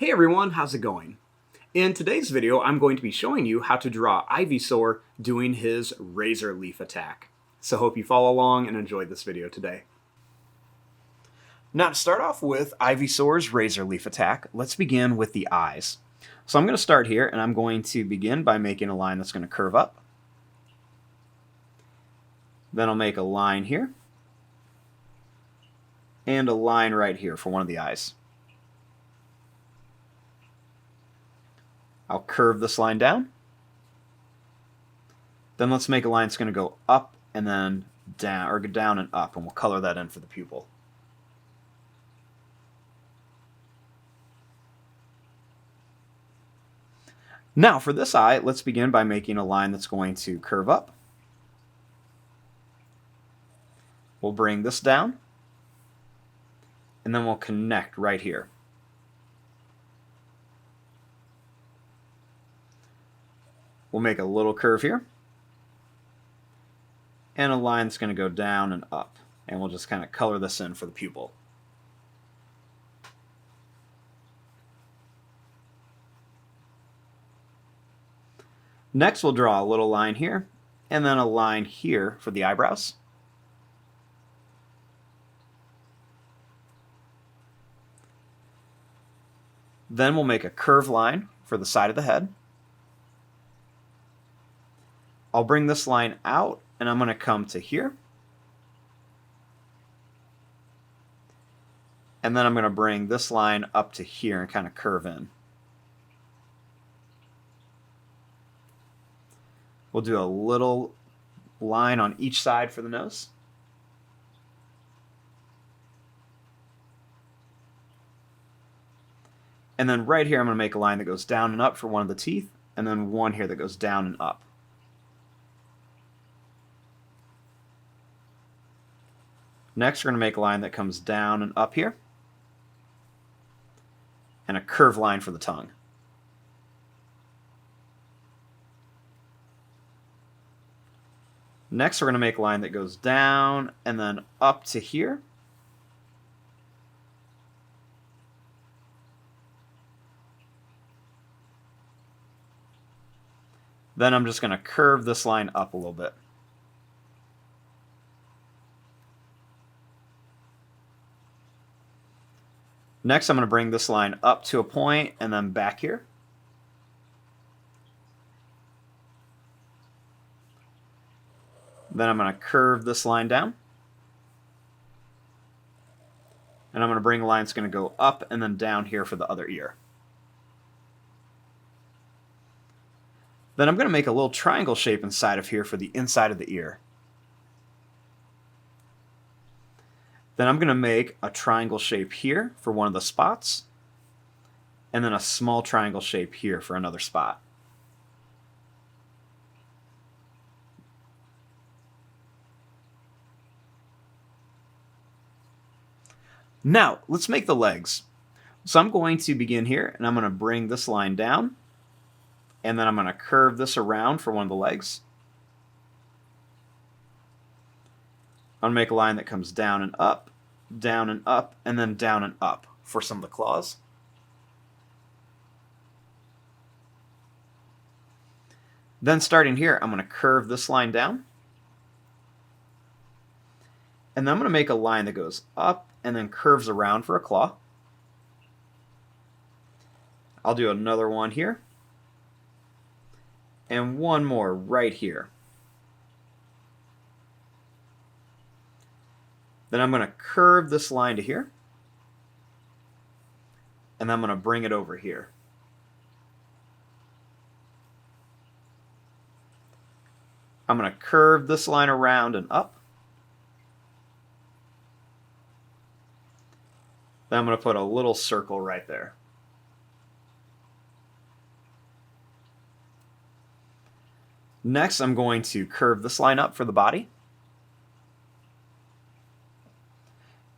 Hey everyone, how's it going? In today's video, I'm going to be showing you how to draw Ivysaur doing his razor leaf attack. So hope you follow along and enjoy this video today. Now to start off with Ivysaur's razor leaf attack, let's begin with the eyes. So I'm going to start here and I'm going to begin by making a line that's going to curve up. Then I'll make a line here and a line right here for one of the eyes. I'll curve this line down. Then let's make a line that's going to go up and then down, or down and up, and we'll color that in for the pupil. Now for this eye, let's begin by making a line that's going to curve up. We'll bring this down, and then we'll connect right here. We'll make a little curve here, and a line that's going to go down and up, and we'll just kind of color this in for the pupil. Next, we'll draw a little line here, and then a line here for the eyebrows. Then we'll make a curved line for the side of the head. I'll bring this line out, and I'm going to come to here. And then I'm going to bring this line up to here and kind of curve in. We'll do a little line on each side for the nose. And then right here, I'm going to make a line that goes down and up for one of the teeth, and then one here that goes down and up. Next, we're going to make a line that comes down and up here, and a curved line for the tongue. Next, we're going to make a line that goes down and then up to here. Then I'm just going to curve this line up a little bit. Next, I'm going to bring this line up to a point and then back here. Then I'm going to curve this line down. And I'm going to bring a line that's going to go up and then down here for the other ear. Then I'm going to make a little triangle shape inside of here for the inside of the ear. Then I'm going to make a triangle shape here for one of the spots, and then a small triangle shape here for another spot. Now, let's make the legs. So I'm going to begin here, and I'm going to bring this line down, and then I'm going to curve this around for one of the legs. I'm going to make a line that comes down and up, and then down and up for some of the claws. Then starting here, I'm going to curve this line down. And then I'm going to make a line that goes up and then curves around for a claw. I'll do another one here. And one more right here. Then I'm going to curve this line to here. And then I'm going to bring it over here. I'm going to curve this line around and up. Then I'm going to put a little circle right there. Next, I'm going to curve this line up for the body.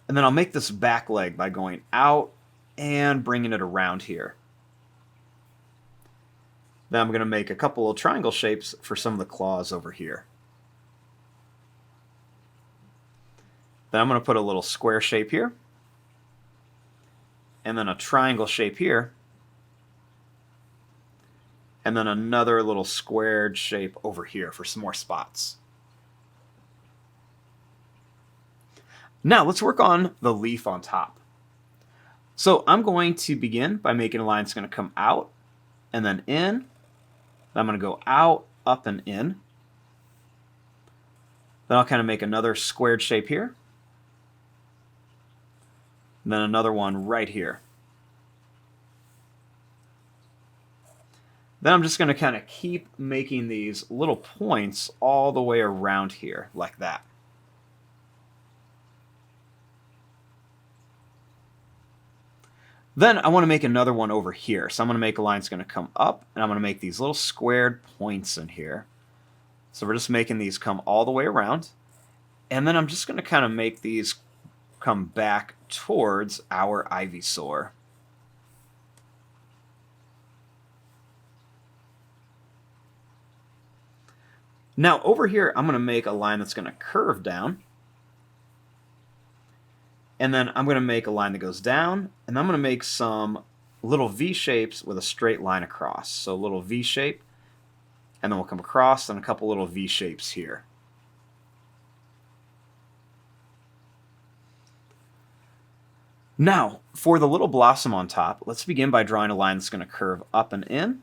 And then I'll make this back leg by going out and bringing it around here. Then I'm going to make a couple of triangle shapes for some of the claws over here. Then I'm going to put a little square shape here. And then a triangle shape here and then another little squared shape over here for some more spots. Now let's work on the leaf on top. So I'm going to begin by making a line that's going to come out and then in. Then I'm going to go out, up, and in. Then I'll kind of make another squared shape here. And then another one right here. Then I'm just going to kind of keep making these little points all the way around here, like that. Then I want to make another one over here. So I'm going to make a line that's going to come up, and I'm going to make these little squared points in here. So we're just making these come all the way around. And then I'm just going to kind of make these come back towards our Ivysaur. Now over here, I'm going to make a line that's going to curve down. And then I'm going to make a line that goes down, and I'm going to make some little V shapes with a straight line across. So a little V shape, and then we'll come across and a couple little V shapes here. Now, for the little blossom on top, let's begin by drawing a line that's going to curve up and in,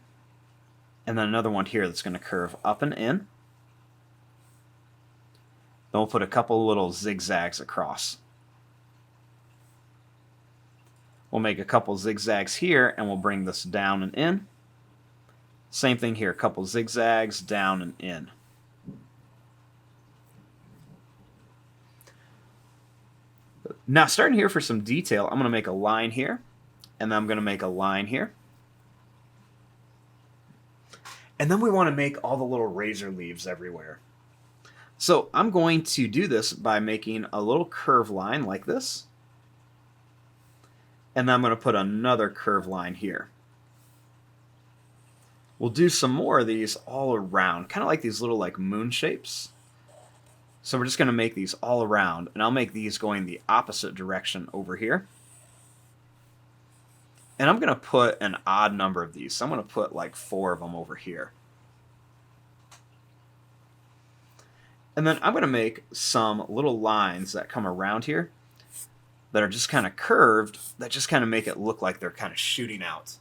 and then another one here that's going to curve up and in. Then we'll put a couple little zigzags across. We'll make a couple zigzags here, and we'll bring this down and in. Same thing here, a couple zigzags down and in. Now, starting here for some detail, I'm going to make a line here, and then I'm going to make a line here. And then we want to make all the little razor leaves everywhere. So I'm going to do this by making a little curved line like this. And then I'm going to put another curved line here. We'll do some more of these all around, kind of like these little moon shapes. So we're just going to make these all around, and I'll make these going the opposite direction over here. And I'm going to put an odd number of these. So I'm going to put like 4 of them over here. And then I'm going to make some little lines that come around here that are just kind of curved, that just kind of make it look like they're kind of shooting out.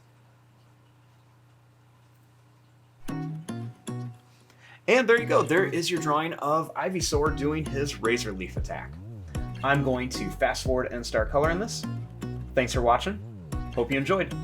And there you go. There is your drawing of Ivysaur doing his razor leaf attack. I'm going to fast forward and start coloring this. Thanks for watching. Hope you enjoyed.